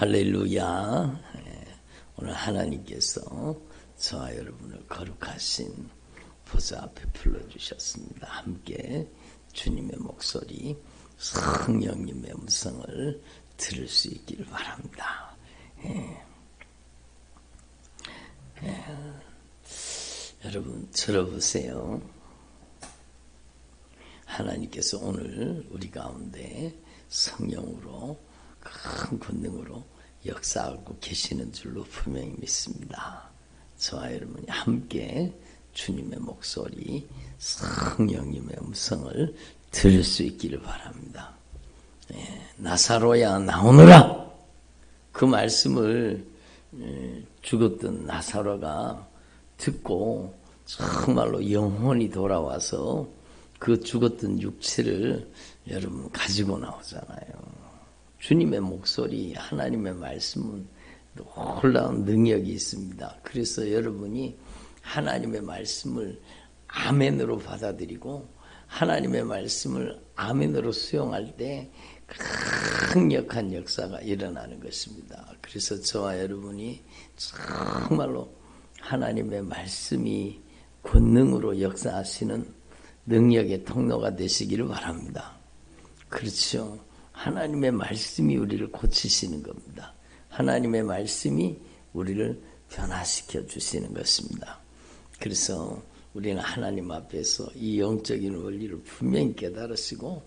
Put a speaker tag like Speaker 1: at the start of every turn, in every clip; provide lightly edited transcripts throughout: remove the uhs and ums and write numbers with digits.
Speaker 1: 할렐루야. 오늘 하나님께서 저와 여러분을 거룩하신 보좌 앞에 불러주셨습니다. 함께 주님의 목소리, 성령님의 음성을 들을 수 있기를 바랍니다. 여러분 들어보세요. 하나님께서 오늘 우리 가운데 성령으로 큰 권능으로 역사하고 계시는 줄로 분명히 믿습니다. 저와 여러분이 함께 주님의 목소리, 성령님의 음성을 들을 수 있기를 바랍니다. 나사로야 나오너라! 그 말씀을 죽었던 나사로가 듣고 정말로 영혼이 돌아와서 그 죽었던 육체를 여러분 가지고 나오잖아요. 주님의 목소리, 하나님의 말씀은 놀라운 능력이 있습니다. 그래서 여러분이 하나님의 말씀을 아멘으로 받아들이고 하나님의 말씀을 아멘으로 수용할 때 강력한 역사가 일어나는 것입니다. 그래서 저와 여러분이 정말로 하나님의 말씀이 권능으로 역사하시는 능력의 통로가 되시기를 바랍니다. 그렇죠. 하나님의 말씀이 우리를 고치시는 겁니다. 하나님의 말씀이 우리를 변화시켜 주시는 것입니다. 그래서 우리는 하나님 앞에서 이 영적인 원리를 분명히 깨달으시고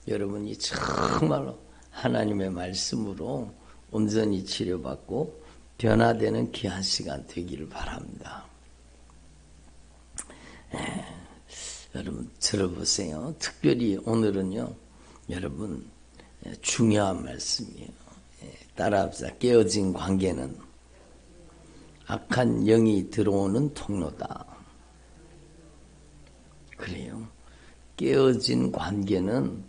Speaker 1: 여러분이 정말로 하나님의 말씀으로 온전히 치료받고 변화되는 귀한 시간 되기를 바랍니다. 여러분 들어보세요. 특별히 오늘은요, 여러분 중요한 말씀이에요. 따라합시다. 깨어진 관계는 악한 영이 들어오는 통로다. 그래요. 깨어진 관계는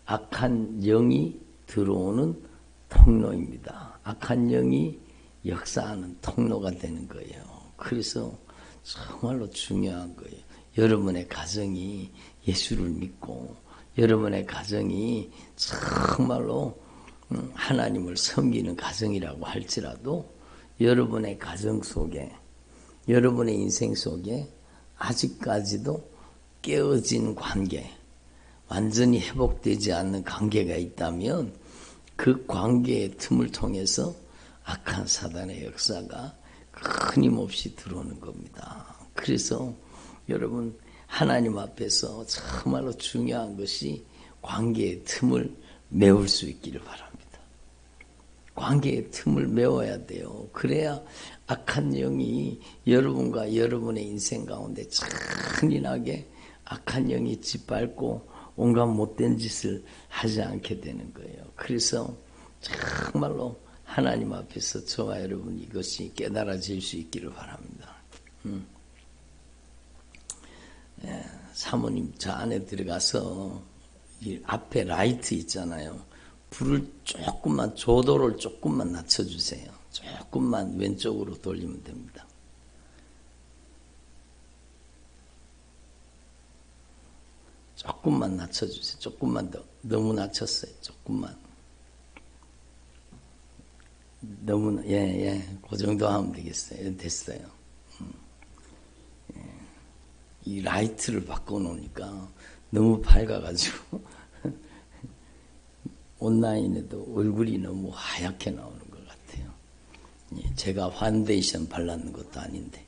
Speaker 1: 악한 영이 들어오는 통로입니다. 악한 영이 역사하는 통로가 되는 거예요. 그래서 정말로 중요한 거예요. 여러분의 가정이 예수를 믿고 여러분의 가정이 정말로 하나님을 섬기는 가정이라고 할지라도 여러분의 가정 속에 여러분의 인생 속에 아직까지도 깨어진 관계, 완전히 회복되지 않는 관계가 있다면 그 관계의 틈을 통해서 악한 사단의 역사가 끊임없이 들어오는 겁니다. 그래서 여러분 하나님 앞에서 정말로 중요한 것이 관계의 틈을 메울 수 있기를 바랍니다. 관계의 틈을 메워야 돼요. 그래야 악한 영이 여러분과 여러분의 인생 가운데 잔인하게 악한 영이 짓밟고 온갖 못된 짓을 하지 않게 되는 거예요. 그래서 정말로 하나님 앞에서 저와 여러분 이것이 깨달아질 수 있기를 바랍니다. 사모님 저 안에 들어가서 이 앞에 라이트 있잖아요. 불을 조금만, 조도를 조금만 낮춰주세요. 조금만 왼쪽으로 돌리면 됩니다. 조금만 낮춰주세요. 조금만 더. 너무 낮췄어요. 조금만. 너무, 그 정도 하면 되겠어요. 됐어요. 이 라이트를 바꿔놓으니까 너무 밝아가지고 온라인에도 얼굴이 너무 하얗게 나오는 것 같아요. 제가 파운데이션 발랐는 것도 아닌데.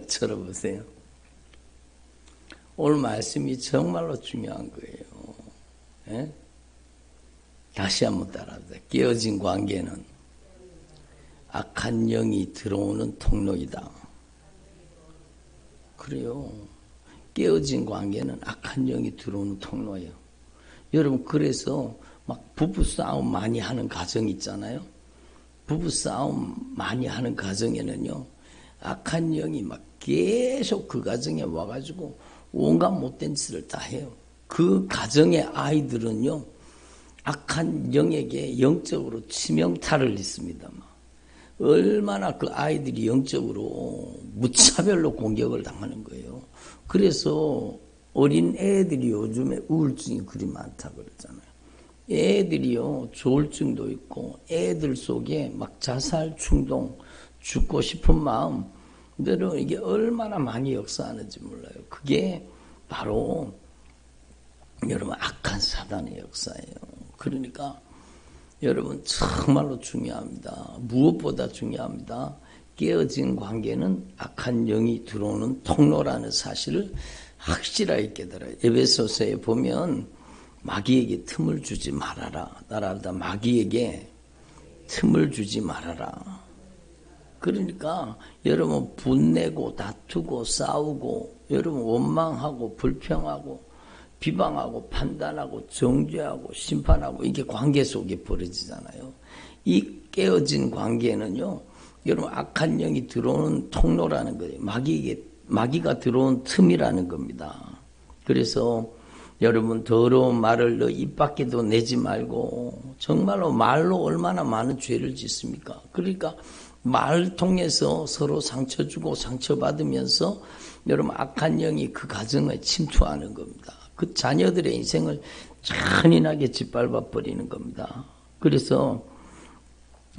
Speaker 1: 들어보세요. 오늘 말씀이 정말로 중요한 거예요. 다시 한번 따라합시다. 깨어진 관계는 악한 영이 들어오는 통로이다. 그래요. 깨어진 관계는 악한 영이 들어오는 통로예요. 여러분 그래서 막 부부싸움 많이 하는 가정 있잖아요. 부부싸움 많이 하는 가정에는요, 악한 영이 막 계속 그 가정에 와가지고 온갖 못된 짓을 다 해요. 그 가정의 아이들은요, 악한 영에게 영적으로 치명타를 입습니다. 얼마나 그 아이들이 영적으로 무차별로 공격을 당하는 거예요. 그래서 어린 애들이 요즘에 우울증이 그리 많다 그러잖아요. 애들이요, 조울증도 있고, 애들 속에 막 자살 충동, 죽고 싶은 마음, 여러분, 이게 얼마나 많이 역사하는지 몰라요. 그게 바로, 여러분, 악한 사단의 역사예요. 그러니까, 여러분, 정말로 중요합니다. 무엇보다 중요합니다. 깨어진 관계는 악한 영이 들어오는 통로라는 사실을 확실하게 깨달아요. 에베소서에 보면, 마귀에게 틈을 주지 말아라. 따라합니다. 마귀에게 틈을 주지 말아라. 그러니까 여러분 분내고 다투고 싸우고 여러분 원망하고 불평하고 비방하고 판단하고 정죄하고 심판하고 이게 관계 속에 벌어지잖아요. 이 깨어진 관계는요. 여러분 악한 영이 들어오는 통로라는 거예요. 마귀가 들어온 틈이라는 겁니다. 그래서 여러분 더러운 말을 너 입 밖에도 내지 말고 정말로 말로 얼마나 많은 죄를 짓습니까? 그러니까 말 통해서 서로 상처 주고 상처받으면서 여러분 악한 영이 그 가정에 침투하는 겁니다. 그 자녀들의 인생을 잔인하게 짓밟아 버리는 겁니다. 그래서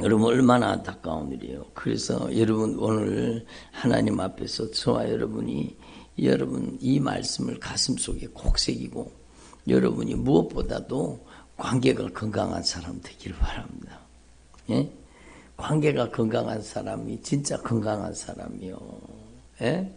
Speaker 1: 여러분 얼마나 안타까운 일이에요. 그래서 여러분 오늘 하나님 앞에서 저와 여러분이 여러분 이 말씀을 가슴속에 콕 새기고 여러분이 무엇보다도 관계가 건강한 사람 되기를 바랍니다. 예? 관계가 건강한 사람이 진짜 건강한 사람이요. 예?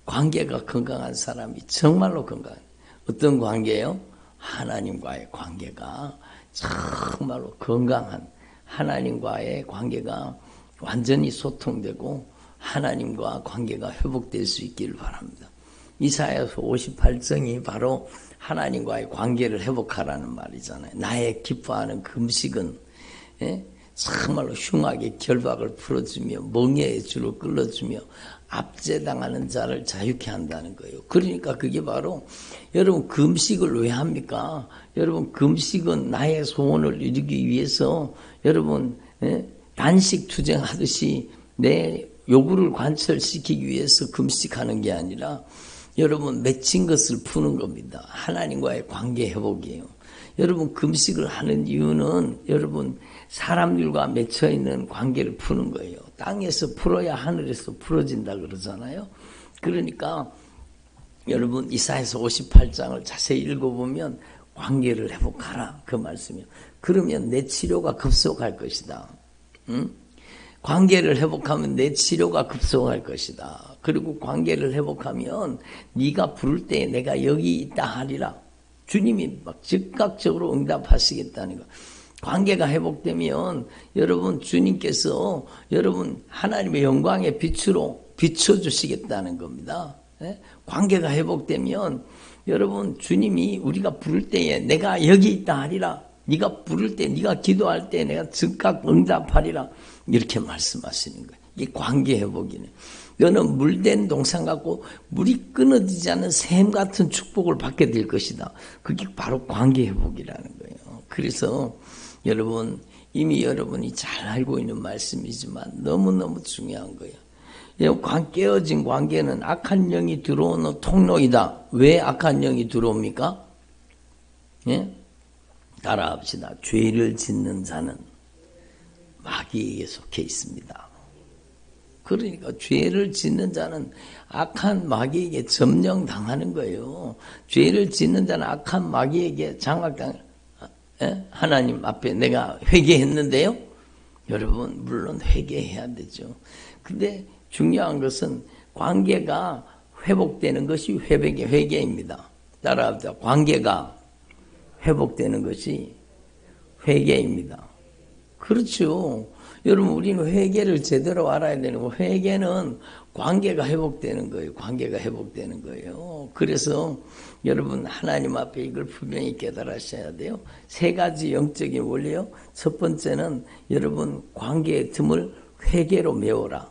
Speaker 1: 관계가 건강한 사람이 정말로 건강해요. 어떤 관계예요? 하나님과의 관계가 정말로 건강한 하나님과의 관계가 완전히 소통되고 하나님과 관계가 회복될 수 있기를 바랍니다. 이사야서 58장이 바로 하나님과의 관계를 회복하라는 말이잖아요. 나의 기뻐하는 금식은 정말로 흉악의 결박을 풀어주며 멍에의 줄을 끌어주며 압제당하는 자를 자유케 한다는 거예요. 그러니까 그게 바로 여러분 금식을 왜 합니까? 여러분 금식은 나의 소원을 이루기 위해서 여러분 단식 투쟁하듯이 내 요구를 관철시키기 위해서 금식하는 게 아니라 여러분 맺힌 것을 푸는 겁니다. 하나님과의 관계 회복이에요. 여러분 금식을 하는 이유는 여러분 사람들과 맺혀있는 관계를 푸는 거예요. 땅에서 풀어야 하늘에서 풀어진다 그러잖아요. 그러니까 여러분 이사야서 58장을 자세히 읽어보면 관계를 회복하라 그 말씀이에요. 그러면 내 치료가 급속할 것이다. 응? 관계를 회복하면 내 치료가 급속할 것이다. 그리고 관계를 회복하면 네가 부를 때 내가 여기 있다 하리라. 주님이 막 즉각적으로 응답하시겠다는 거. 관계가 회복되면 여러분 주님께서 여러분 하나님의 영광의 빛으로 비춰주시겠다는 겁니다. 관계가 회복되면 여러분 주님이 우리가 부를 때에 내가 여기 있다 하리라. 네가 부를 때 네가 기도할 때 내가 즉각 응답하리라. 이렇게 말씀하시는 거예요. 이게 관계 회복이네. 너는 물된 동산 같고 물이 끊어지지 않는 샘 같은 축복을 받게 될 것이다. 그게 바로 관계 회복이라는 거예요. 그래서 여러분 이미 여러분이 잘 알고 있는 말씀이지만 너무너무 중요한 거예요. 깨어진 관계는 악한 영이 들어오는 통로이다. 왜 악한 영이 들어옵니까? 예? 따라합시다. 죄를 짓는 자는 마귀에게 속해 있습니다. 그러니까 죄를 짓는 자는 악한 마귀에게 점령당하는 거예요. 죄를 짓는 자는 악한 마귀에게 하나님 앞에 내가 회개했는데요. 여러분 물론 회개해야 되죠. 근데 중요한 것은 관계가 회복되는 것이 회개입니다. 따라합시다. 관계가 회복되는 것이 회개입니다. 그렇죠. 여러분 우리는 회개를 제대로 알아야 되는 거. 회개는 관계가 회복되는 거예요. 관계가 회복되는 거예요. 그래서 여러분 하나님 앞에 이걸 분명히 깨달으셔야 돼요. 세 가지 영적인 원리요. 첫 번째는 여러분 관계의 틈을 회개로 메워라.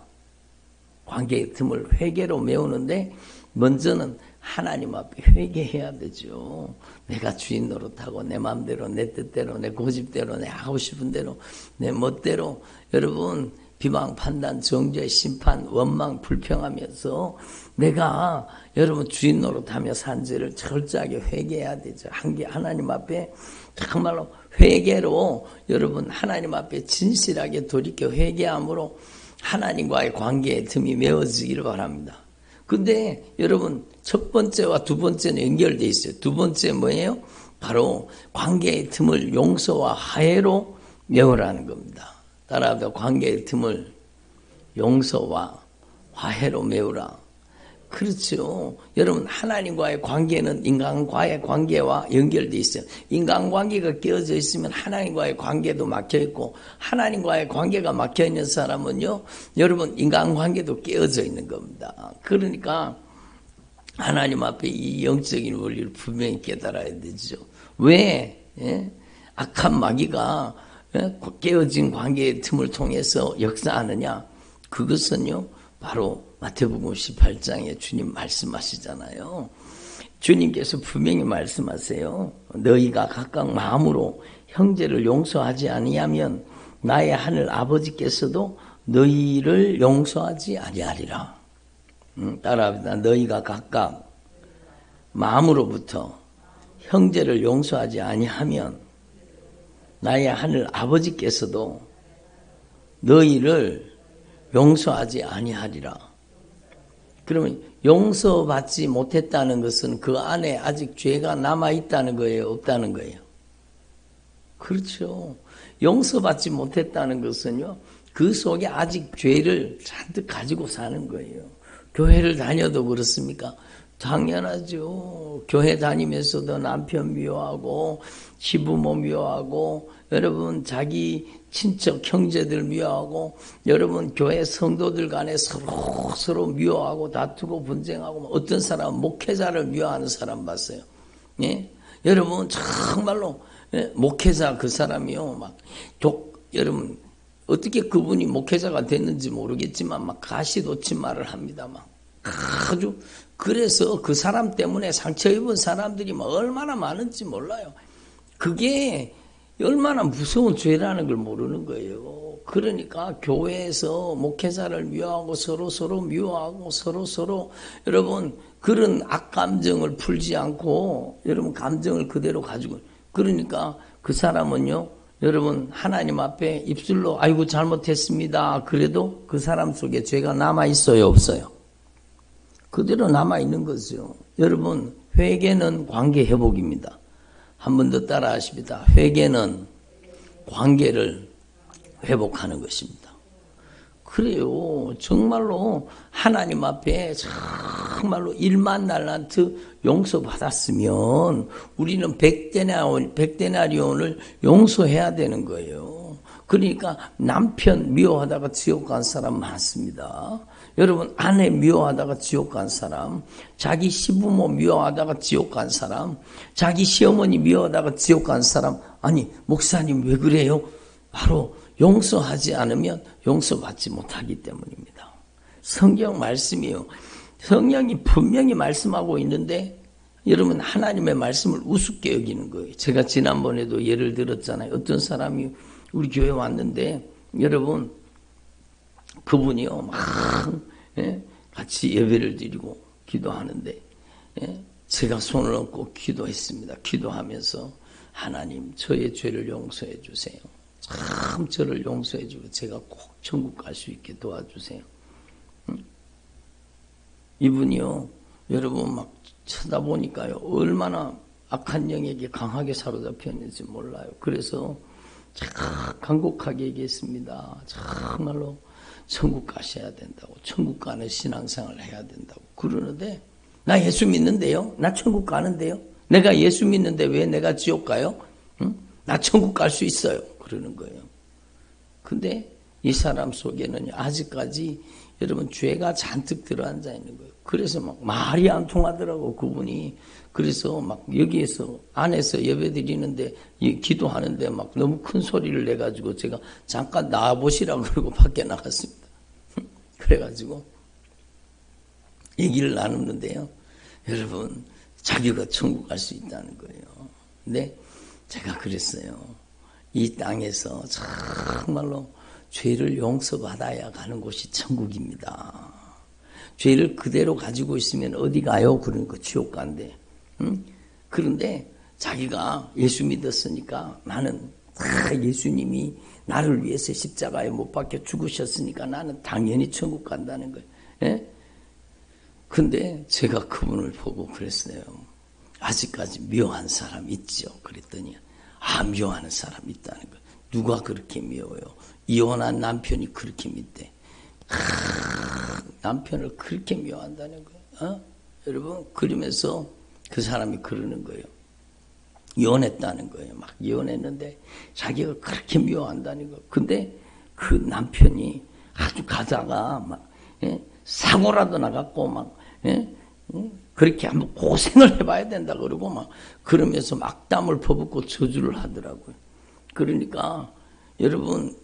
Speaker 1: 관계의 틈을 회개로 메우는데 먼저는 하나님 앞에 회개해야 되죠. 내가 주인 노릇하고 내 마음대로 내 뜻대로 내 고집대로 내 하고 싶은 대로 내 멋대로 여러분 비방, 판단, 정죄, 심판, 원망, 불평하면서 내가 여러분 주인 노릇하며 산 죄를 철저하게 회개해야 되죠. 하나님 앞에 정말로 회개로 여러분 하나님 앞에 진실하게 돌이켜 회개함으로 하나님과의 관계의 틈이 메워지기를 바랍니다. 근데 여러분 첫 번째와 두 번째는 연결되어 있어요. 두 번째 뭐예요? 바로 관계의 틈을 용서와 화해로 메우라는 겁니다. 따라합니다. 관계의 틈을 용서와 화해로 메우라. 그렇죠. 여러분 하나님과의 관계는 인간과의 관계와 연결되어 있어요. 인간관계가 깨어져 있으면 하나님과의 관계도 막혀있고 하나님과의 관계가 막혀있는 사람은요 여러분 인간관계도 깨어져 있는 겁니다. 그러니까 하나님 앞에 이 영적인 원리를 분명히 깨달아야 되죠. 왜? 악한 마귀가 깨어진 관계의 틈을 통해서 역사하느냐? 그것은요 바로 마태복음 18장에 주님 말씀하시잖아요. 주님께서 분명히 말씀하세요. 너희가 각각 마음으로 형제를 용서하지 아니하면 나의 하늘 아버지께서도 너희를 용서하지 아니하리라. 따라합니다. 너희가 각각 마음으로부터 형제를 용서하지 아니하면 나의 하늘 아버지께서도 너희를 용서하지 아니하리라. 그러면 용서받지 못했다는 것은 그 안에 아직 죄가 남아있다는 거예요? 없다는 거예요? 그렇죠. 용서받지 못했다는 것은요, 그 속에 아직 죄를 잔뜩 가지고 사는 거예요. 교회를 다녀도 그렇습니까? 당연하죠. 교회 다니면서도 남편 미워하고 시부모 미워하고 여러분 자기 친척 형제들 미워하고 여러분 교회 성도들 간에 서로 미워하고 다투고 분쟁하고 어떤 사람은 목회자를 미워하는 사람 봤어요. 예? 여러분 정말로 목회자 그 사람이요 여러분 어떻게 그분이 목회자가 됐는지 모르겠지만 막 가시돋친 말을 합니다. 막 아주 그래서 그 사람 때문에 상처 입은 사람들이 막 얼마나 많은지 몰라요. 그게 얼마나 무서운 죄라는 걸 모르는 거예요. 그러니까 교회에서 목회자를 미워하고 서로 미워하고 서로 여러분 그런 악감정을 풀지 않고 여러분 감정을 그대로 가지고 그러니까 그 사람은요 여러분 하나님 앞에 입술로 아이고 잘못했습니다. 그래도 그 사람 속에 죄가 남아있어요 없어요? 그대로 남아있는 거죠. 여러분 회개는 관계 회복입니다. 한 번 더 따라 하십니다. 회개는 관계를 회복하는 것입니다. 그래요. 정말로 하나님 앞에 정말로 1만 달란트 용서받았으면 우리는 100데나리온을 용서해야 되는 거예요. 그러니까 남편 미워하다가 지옥 간 사람 많습니다. 여러분 아내 미워하다가 지옥 간 사람, 자기 시부모 미워하다가 지옥 간 사람, 자기 시어머니 미워하다가 지옥 간 사람. 아니 목사님 왜 그래요? 바로 용서하지 않으면 용서받지 못하기 때문입니다. 성경 말씀이요. 성령이 분명히 말씀하고 있는데 여러분 하나님의 말씀을 우습게 여기는 거예요. 제가 지난번에도 예를 들었잖아요. 어떤 사람이 우리 교회 왔는데 여러분 그분이요 막 같이 예배를 드리고 기도하는데 제가 손을 얹고 기도했습니다. 기도하면서 하나님 저의 죄를 용서해 주세요. 참 저를 용서해 주고 제가 꼭 천국 갈 수 있게 도와주세요. 이분이요 여러분 막 쳐다보니까요 얼마나 악한 영에게 강하게 사로잡혔는지 몰라요. 그래서 참 간곡하게 얘기했습니다. 정말로 천국 가셔야 된다고, 천국 가는 신앙생활을 해야 된다고 그러는데 나 예수 믿는데요, 나 천국 가는데요, 내가 예수 믿는데 왜 내가 지옥 가요? 응? 나 천국 갈 수 있어요 그러는 거예요. 근데 이 사람 속에는 아직까지 여러분 죄가 잔뜩 들어앉아 있는 거예요. 그래서 막 말이 안 통하더라고 그분이. 그래서 막 여기에서 안에서 예배 드리는데 기도하는데 막 너무 큰 소리를 내가지고 제가 잠깐 나와보시라고 그러고 밖에 나갔습니다. 그래가지고 얘기를 나누는데요. 여러분 자기가 천국 갈 수 있다는 거예요. 근데 제가 그랬어요. 이 땅에서 정말로 죄를 용서받아야 가는 곳이 천국입니다. 죄를 그대로 가지고 있으면 어디 가요? 그러니까 지옥 간대. 응? 그런데 자기가 예수 믿었으니까 나는 예수님이 나를 위해서 십자가에 못 박혀 죽으셨으니까 나는 당연히 천국 간다는 거예요. 예? 근데 제가 그분을 보고 그랬어요. 아직까지 미워한 사람 있죠? 그랬더니 미워하는 사람 있다는 거예요. 누가 그렇게 미워요? 이혼한 남편이 그렇게 믿대. 남편을 그렇게 미워한다는 거예요. 여러분, 그러면서 그 사람이 그러는 거예요. 이혼했다는 거예요. 막 이혼했는데 자기가 그렇게 미워한다는 거예요. 근데 그 남편이 아주 가다가 막 사고라도 나갖고 막 그렇게 한번 고생을 해봐야 된다 그러고 막 그러면서 막 땀을 퍼붓고 저주를 하더라고요. 그러니까 여러분,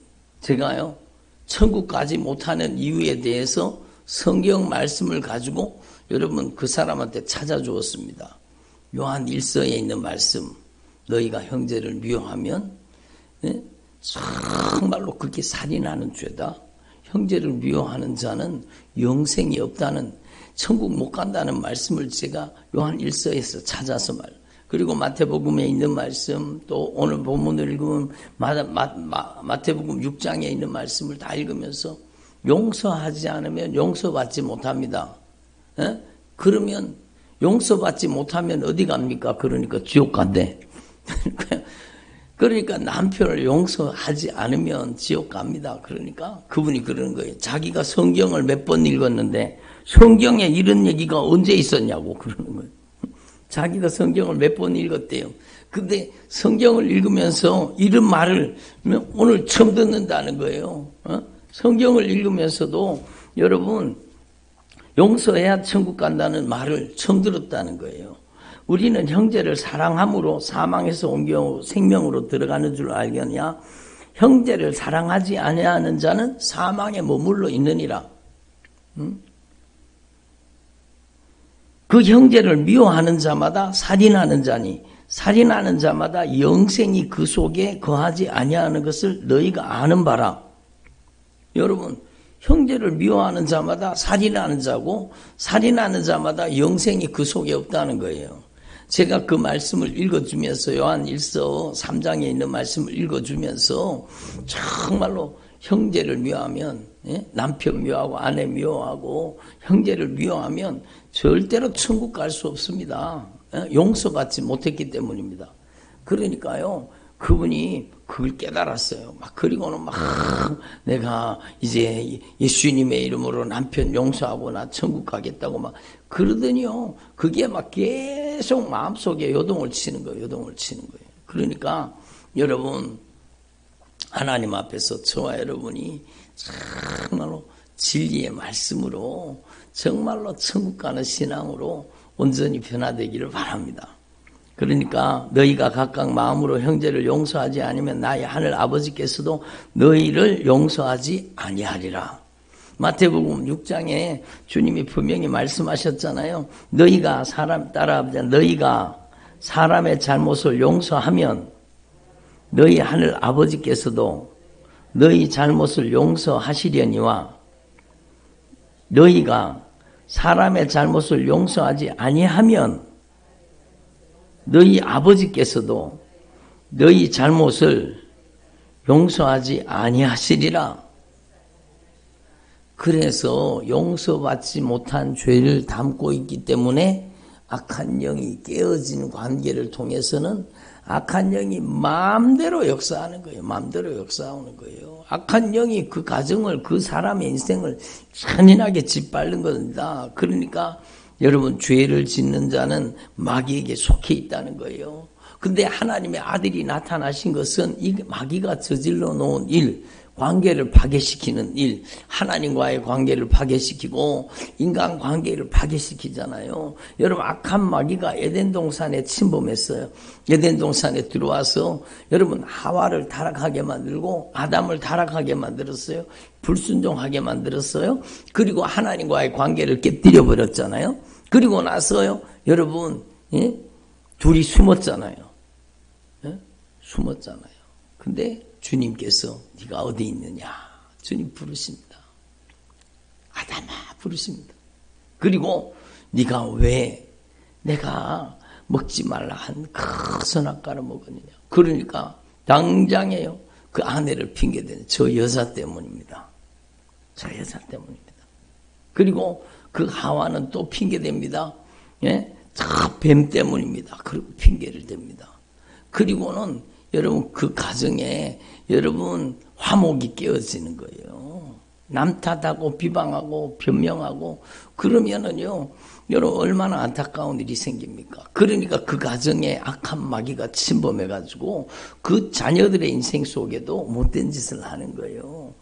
Speaker 1: 제가요 천국 가지 못하는 이유에 대해서 성경 말씀을 가지고 여러분 그 사람한테 찾아주었습니다. 요한 1서에 있는 말씀, 너희가 형제를 미워하면 정말로 그렇게 살인하는 죄다. 형제를 미워하는 자는 영생이 없다는, 천국 못 간다는 말씀을 제가 요한 1서에서 찾아서 그리고 마태복음에 있는 말씀, 또 오늘 본문을 읽으면 마태복음 6장에 있는 말씀을 다 읽으면서 용서하지 않으면 용서받지 못합니다. 그러면 용서받지 못하면 어디 갑니까? 그러니까 지옥 간대. 그러니까 남편을 용서하지 않으면 지옥 갑니다. 그러니까 그분이 그러는 거예요. 자기가 성경을 몇 번 읽었는데 성경에 이런 얘기가 언제 있었냐고 그러는 거예요. 자기가 성경을 몇 번 읽었대요. 근데 성경을 읽으면서 이런 말을 오늘 처음 듣는다는 거예요. 성경을 읽으면서도 여러분 용서해야 천국 간다는 말을 처음 들었다는 거예요. 우리는 형제를 사랑함으로 사망에서 옮겨 생명으로 들어가는 줄 알겠냐? 형제를 사랑하지 아니하는 자는 사망에 머물러 있느니라. 그 형제를 미워하는 자마다 살인하는 자니 살인하는 자마다 영생이 그 속에 거하지 아니하는 것을 너희가 아는 바라. 여러분, 형제를 미워하는 자마다 살인하는 자고 살인하는 자마다 영생이 그 속에 없다는 거예요. 제가 그 말씀을 읽어주면서 요한 1서 3장에 있는 말씀을 읽어주면서 정말로 형제를 미워하면, 남편 미워하고 아내 미워하고 형제를 미워하면 절대로 천국 갈 수 없습니다. 용서받지 못했기 때문입니다. 그러니까요, 그분이 그걸 깨달았어요. 그리고는 내가 이제 예수님의 이름으로 남편 용서하고 나 천국 가겠다고 그러더니요, 그게 계속 마음속에 요동을 치는 거예요. 그러니까 여러분, 하나님 앞에서 저와 여러분이 정말로 진리의 말씀으로 정말로 천국 가는 신앙으로 온전히 변화되기를 바랍니다. 그러니까 너희가 각각 마음으로 형제를 용서하지 않으면 나의 하늘 아버지께서도 너희를 용서하지 아니하리라. 마태복음 6장에 주님이 분명히 말씀하셨잖아요. 너희가 너희가 사람의 잘못을 용서하면 너희 하늘 아버지께서도 너희 잘못을 용서하시려니와 너희가 사람의 잘못을 용서하지 아니하면 너희 아버지께서도 너희 잘못을 용서하지 아니하시리라. 그래서 용서받지 못한 죄를 담고 있기 때문에 악한 영이 깨어진 관계를 통해서는 악한 영이 마음대로 역사하는 거예요. 마음대로 역사하는 거예요. 악한 영이 그 가정을, 그 사람의 인생을 잔인하게 짓밟는 겁니다. 그러니까 여러분, 죄를 짓는 자는 마귀에게 속해 있다는 거예요. 근데 하나님의 아들이 나타나신 것은 이 마귀가 저질러 놓은 일, 관계를 파괴시키는 일, 하나님과의 관계를 파괴시키고 인간 관계를 파괴시키잖아요. 여러분, 악한 마귀가 에덴 동산에 침범했어요. 에덴 동산에 들어와서 여러분 하와를 타락하게 만들고 아담을 타락하게 만들었어요. 불순종하게 만들었어요. 그리고 하나님과의 관계를 깨뜨려 버렸잖아요. 그리고 나서요, 여러분, 둘이 숨었잖아요. 숨었잖아요. 근데 주님께서 네가 어디 있느냐 주님 부르십니다. 아담아 부르십니다. 그리고 네가 왜 내가 먹지 말라 한 그 선악과를 먹었느냐. 그러니까 당장에요. 그 아내를 핑계대는 저 여자 때문입니다. 저 여자 때문입니다. 그리고 그 하와는 또 핑계댑니다. 예? 저 뱀 때문입니다. 그리고 핑계를 댑니다. 그리고는 여러분 그 가정에 여러분 화목이 깨어지는 거예요. 남 탓하고 비방하고 변명하고 그러면은요 여러분 얼마나 안타까운 일이 생깁니까? 그러니까 그 가정에 악한 마귀가 침범해가지고 그 자녀들의 인생 속에도 못된 짓을 하는 거예요.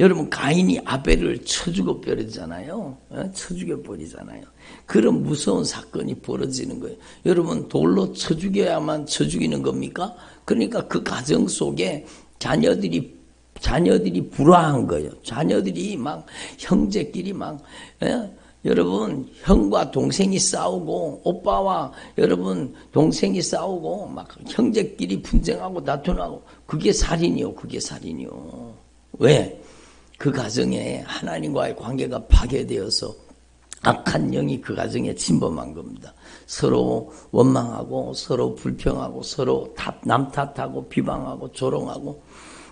Speaker 1: 여러분 가인이 아벨을 쳐 죽여버리잖아요. 쳐 죽여버리잖아요. 그런 무서운 사건이 벌어지는 거예요. 여러분 돌로 쳐 죽여야만 쳐 죽이는 겁니까? 그러니까 그 가정 속에 자녀들이 불화한 거예요. 자녀들이 막 형제끼리 막 여러분 형과 동생이 싸우고 오빠와 여러분 동생이 싸우고 막 형제끼리 분쟁하고 다투나고 그게 살인이요. 그게 살인이요. 왜? 그 가정에 하나님과의 관계가 파괴되어서 악한 영이 그 가정에 침범한 겁니다. 서로 원망하고 서로 불평하고 서로 남 탓하고 비방하고 조롱하고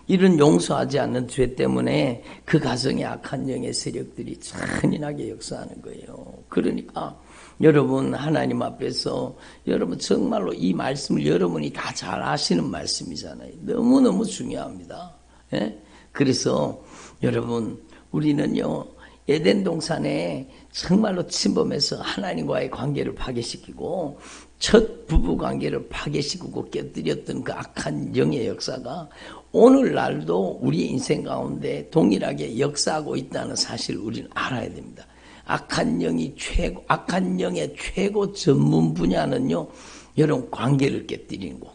Speaker 1: 이런 용서하지 않는 죄 때문에 그 가정에 악한 영의 세력들이 잔인하게 역사하는 거예요. 그러니까 여러분 하나님 앞에서 여러분 정말로 이 말씀을 여러분이 다 잘 아시는 말씀이잖아요. 너무너무 중요합니다. 예? 그래서 여러분 우리는요 에덴 동산에 정말로 침범해서 하나님과의 관계를 파괴시키고 첫 부부 관계를 파괴시키고 깨뜨렸던 그 악한 영의 역사가 오늘날도 우리 인생 가운데 동일하게 역사하고 있다는 사실을 우리는 알아야 됩니다. 악한 영의 최고 전문 분야는요 여러분 관계를 깨뜨리는 거예요.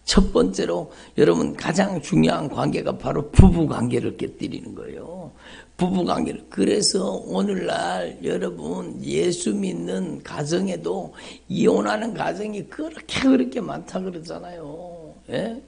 Speaker 1: 첫 번째로 여러분 가장 중요한 관계가 바로 부부 관계를 깨뜨리는 거예요. 부부 관계를. 그래서 오늘날 여러분 예수 믿는 가정에도 이혼하는 가정이 그렇게 많다 그러잖아요. 예?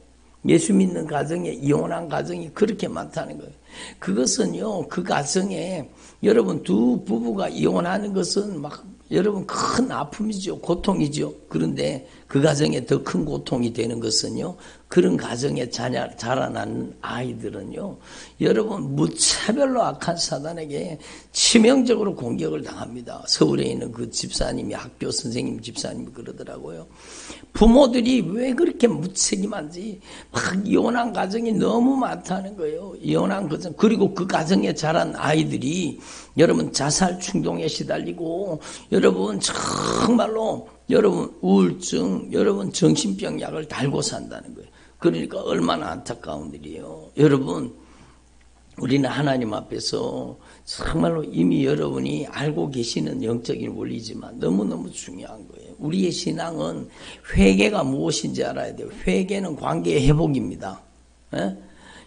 Speaker 1: 예수 믿는 가정에 이혼한 가정이 그렇게 많다는 거예요. 그것은요 그 가정에 여러분 두 부부가 이혼하는 것은 막 여러분 큰 아픔이죠. 고통이죠. 그런데 그 가정에 더 큰 고통이 되는 것은요. 그런 가정에 자라난 아이들은요. 여러분 무차별로 악한 사단에게 치명적으로 공격을 당합니다. 서울에 있는 그 집사님이 학교 선생님 집사님이 그러더라고요. 부모들이 왜 그렇게 무책임한지 막 이혼한 가정이 너무 많다는 거예요. 이혼한 가정 그리고 그 가정에 자란 아이들이 여러분 자살 충동에 시달리고 여러분 정말로 여러분 우울증 여러분 정신병 약을 달고 산다는 거예요. 그러니까 얼마나 안타까운 일이에요. 여러분 우리는 하나님 앞에서 정말로 이미 여러분이 알고 계시는 영적인 원리지만 너무너무 중요한 거예요. 우리의 신앙은 회개가 무엇인지 알아야 돼요. 회개는 관계의 회복입니다. 예?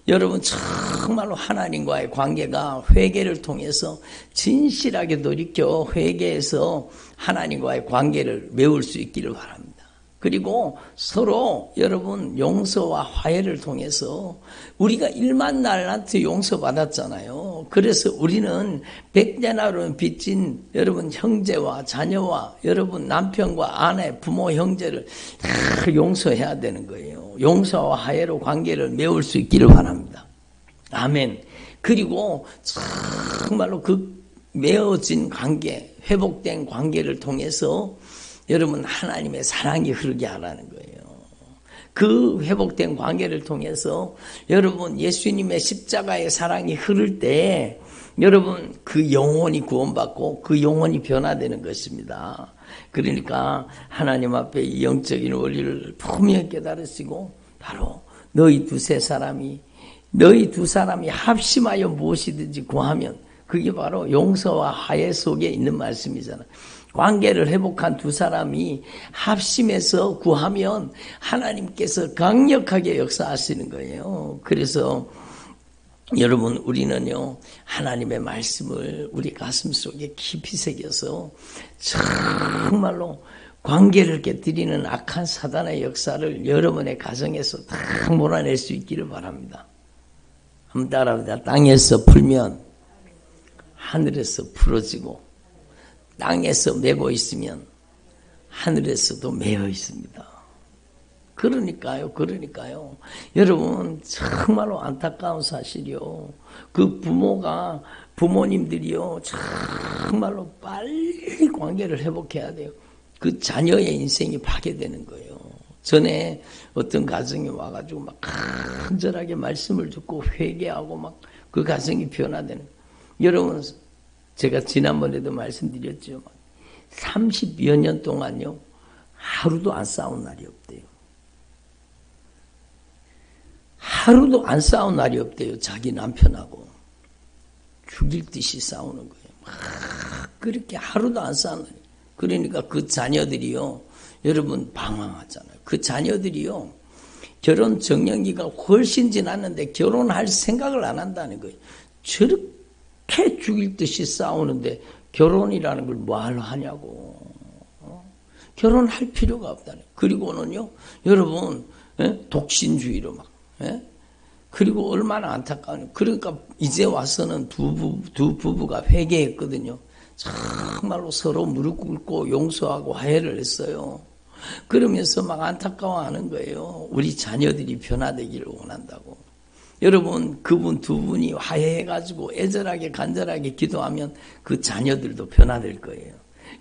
Speaker 1: 여러분 정말로 하나님과의 관계가 회개를 통해서 진실하게 돌이켜 회개해서 하나님과의 관계를 메울 수 있기를 바랍니다. 그리고 서로 여러분 용서와 화해를 통해서 우리가 1만 날한테 용서받았잖아요. 그래서 우리는 100데나리온 빚진 여러분 형제와 자녀와 여러분 남편과 아내, 부모, 형제를 다 용서해야 되는 거예요. 용서와 화해로 관계를 메울 수 있기를 바랍니다. 아멘. 그리고 정말로 그 메어진 관계, 회복된 관계를 통해서 여러분 하나님의 사랑이 흐르게 하라는 거예요. 그 회복된 관계를 통해서 여러분 예수님의 십자가의 사랑이 흐를 때 여러분 그 영혼이 구원받고 그 영혼이 변화되는 것입니다. 그러니까 하나님 앞에 이 영적인 원리를 분명히 깨달으시고 바로 너희 두 사람이 합심하여 무엇이든지 구하면 그게 바로 용서와 화해 속에 있는 말씀이잖아요. 관계를 회복한 두 사람이 합심해서 구하면 하나님께서 강력하게 역사하시는 거예요. 그래서 여러분 우리는요 하나님의 말씀을 우리 가슴 속에 깊이 새겨서 정말로 관계를 깨뜨리는 악한 사단의 역사를 여러분의 가정에서 다 몰아낼 수 있기를 바랍니다. 한번 따라합니다. 땅에서 풀면 하늘에서 풀어지고 땅에서 메고 있으면 하늘에서도 메어 있습니다. 그러니까요. 여러분 정말로 안타까운 사실이요. 그 부모님들이요. 정말로 빨리 관계를 회복해야 돼요. 그 자녀의 인생이 파괴되는 거예요. 전에 어떤 가정이 와가지고 막 간절하게 말씀을 듣고 회개하고 막 그 가정이 변화되는. 여러분 제가 지난번에도 말씀드렸죠. 30여 년 동안요. 하루도 안 싸운 날이 없대요. 하루도 안 싸운 날이 없대요. 자기 남편하고. 죽일 듯이 싸우는 거예요. 막 그렇게 하루도 안 싸운 날이. 그러니까 그 자녀들이요. 여러분 방황하잖아요. 그 자녀들이요. 결혼 정년기가 훨씬 지났는데 결혼할 생각을 안 한다는 거예요. 저렇게 죽일 듯이 싸우는데 결혼이라는 걸 뭐하러 하냐고. 결혼할 필요가 없다는 거예요. 그리고는요. 여러분 독신주의로 막. 그리고 얼마나 안타까워요. 그러니까 이제 와서는 두 부부가 회개했거든요. 정말로 서로 무릎 꿇고 용서하고 화해를 했어요. 그러면서 막 안타까워하는 거예요. 우리 자녀들이 변화되기를 원한다고. 여러분 그분 두 분이 화해해가지고 애절하게 간절하게 기도하면 그 자녀들도 변화될 거예요.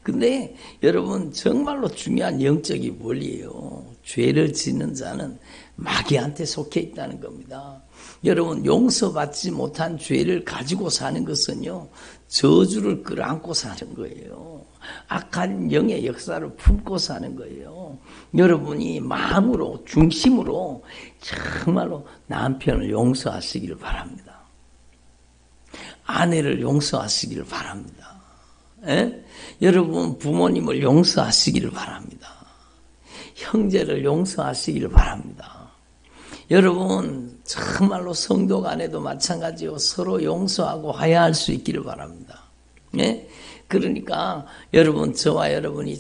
Speaker 1: 근데 여러분 정말로 중요한 영적인 원리예요. 죄를 짓는 자는 마귀한테 속해 있다는 겁니다. 여러분 용서받지 못한 죄를 가지고 사는 것은요. 저주를 끌어안고 사는 거예요. 악한 영의 역사를 품고 사는 거예요. 여러분이 마음으로 중심으로 정말로 남편을 용서하시기를 바랍니다. 아내를 용서하시기를 바랍니다. 여러분 부모님을 용서하시기를 바랍니다. 형제를 용서하시기를 바랍니다. 여러분 정말로 성도 간에도 마찬가지요. 서로 용서하고 화해할 수 있기를 바랍니다. 그러니까 여러분 저와 여러분이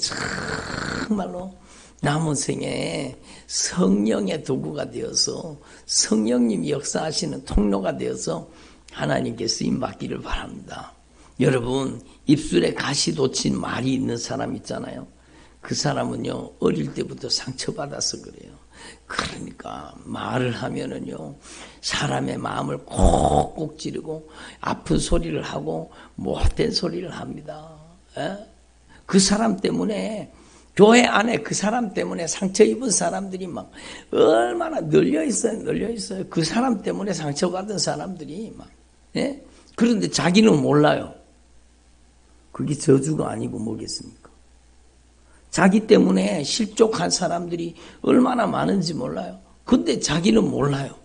Speaker 1: 정말로 남은 생에 성령의 도구가 되어서 성령님이 역사하시는 통로가 되어서 하나님께 쓰임받기를 바랍니다. 여러분 입술에 가시 돋친 말이 있는 사람 있잖아요. 그 사람은요 어릴 때부터 상처받아서 그래요. 그러니까 말을 하면은요 사람의 마음을 콕콕 찌르고 아픈 소리를 하고 못된 소리를 합니다. 그 사람 때문에 교회 안에 그 사람 때문에 상처 입은 사람들이 막 얼마나 널려 있어요. 그 사람 때문에 상처받은 사람들이 막. 그런데 자기는 몰라요. 그게 저주가 아니고 뭐겠습니까? 자기 때문에 실족한 사람들이 얼마나 많은지 몰라요. 근데 자기는 몰라요.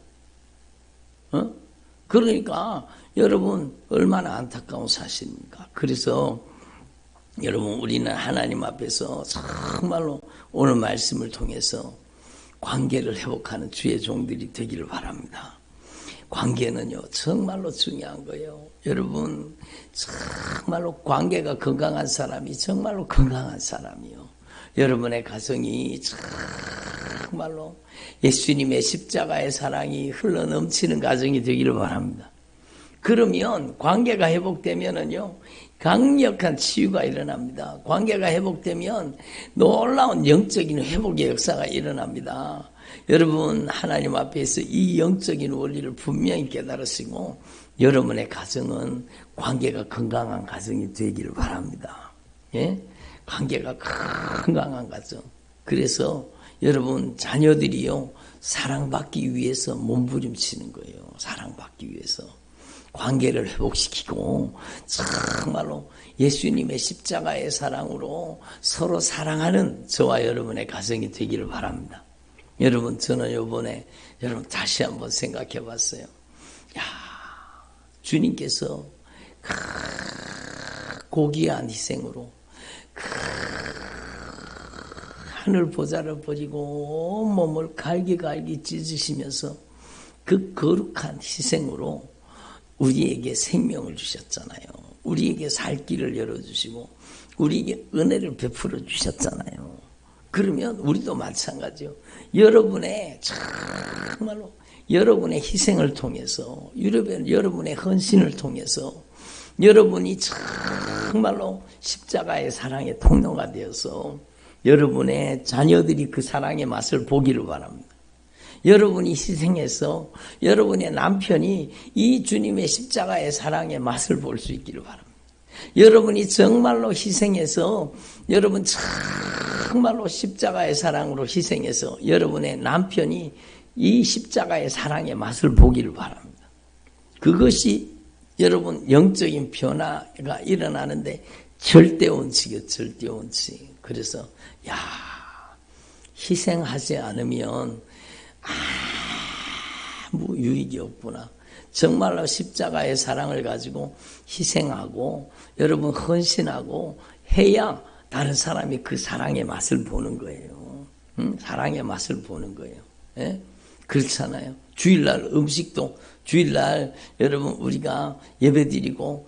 Speaker 1: 그러니까 여러분 얼마나 안타까운 사실입니까? 그래서 여러분 우리는 하나님 앞에서 정말로 오늘 말씀을 통해서 관계를 회복하는 주의 종들이 되기를 바랍니다. 관계는요 정말로 중요한 거예요. 여러분 정말로 관계가 건강한 사람이 정말로 건강한 사람이요. 여러분의 가정이 정말로 예수님의 십자가의 사랑이 흘러넘치는 가정이 되기를 바랍니다. 그러면 관계가 회복되면은요 강력한 치유가 일어납니다. 관계가 회복되면 놀라운 영적인 회복의 역사가 일어납니다. 여러분 하나님 앞에서 이 영적인 원리를 분명히 깨달으시고 여러분의 가정은 관계가 건강한 가정이 되기를 바랍니다. 관계가 건강한 가정. 그래서 여러분 자녀들이요 사랑받기 위해서 몸부림치는 거예요. 사랑받기 위해서 관계를 회복시키고 정말로 예수님의 십자가의 사랑으로 서로 사랑하는 저와 여러분의 가정이 되기를 바랍니다. 여러분 저는 이번에 여러분 다시 한번 생각해 봤어요. 야, 주님께서 고귀한 희생으로 하늘 보좌를 버리고 몸을 갈기갈기 찢으시면서 그 거룩한 희생으로 우리에게 생명을 주셨잖아요. 우리에게 살 길을 열어주시고 우리에게 은혜를 베풀어 주셨잖아요. 그러면 우리도 마찬가지요. 여러분의 정말로 여러분의 희생을 통해서, 여러분의 헌신을 통해서 여러분이 정말로 십자가의 사랑의 통로가 되어서 여러분의 자녀들이 그 사랑의 맛을 보기를 바랍니다. 여러분이 희생해서 여러분의 남편이 이 주님의 십자가의 사랑의 맛을 볼 수 있기를 바랍니다. 여러분이 정말로 희생해서, 여러분 정말로 십자가의 사랑으로 희생해서 여러분의 남편이 이 십자가의 사랑의 맛을 보기를 바랍니다. 그것이 여러분 영적인 변화가 일어나는데 절대 원칙이요, 절대 원칙. 그래서 희생하지 않으면 아무 유익이 없구나. 정말로 십자가의 사랑을 가지고 희생하고 여러분 헌신하고 해야 다른 사람이 그 사랑의 맛을 보는 거예요. 사랑의 맛을 보는 거예요. 예? 그렇잖아요. 주일날 음식도 주일날 여러분 우리가 예배드리고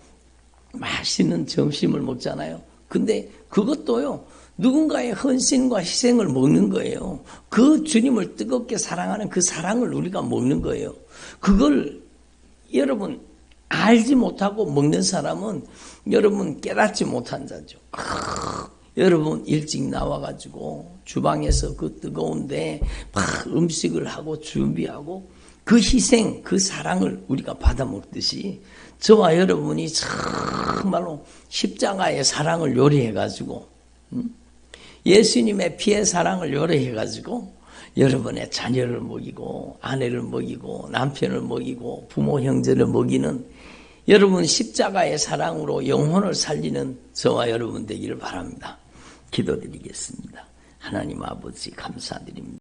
Speaker 1: 맛있는 점심을 먹잖아요. 근데 그것도요, 누군가의 헌신과 희생을 먹는 거예요. 그 주님을 뜨겁게 사랑하는 그 사랑을 우리가 먹는 거예요. 그걸 여러분 알지 못하고 먹는 사람은 여러분 깨닫지 못한 자죠. 여러분 일찍 나와가지고 주방에서 그 뜨거운데 막 음식을 하고 준비하고 그 희생, 그 사랑을 우리가 받아 먹듯이 저와 여러분이 정말로 십자가의 사랑을 요리해가지고 예수님의 피의 사랑을 요리해가지고 여러분의 자녀를 먹이고 아내를 먹이고 남편을 먹이고 부모 형제를 먹이는 여러분 십자가의 사랑으로 영혼을 살리는 저와 여러분 되기를 바랍니다. 기도드리겠습니다. 하나님 아버지 감사드립니다.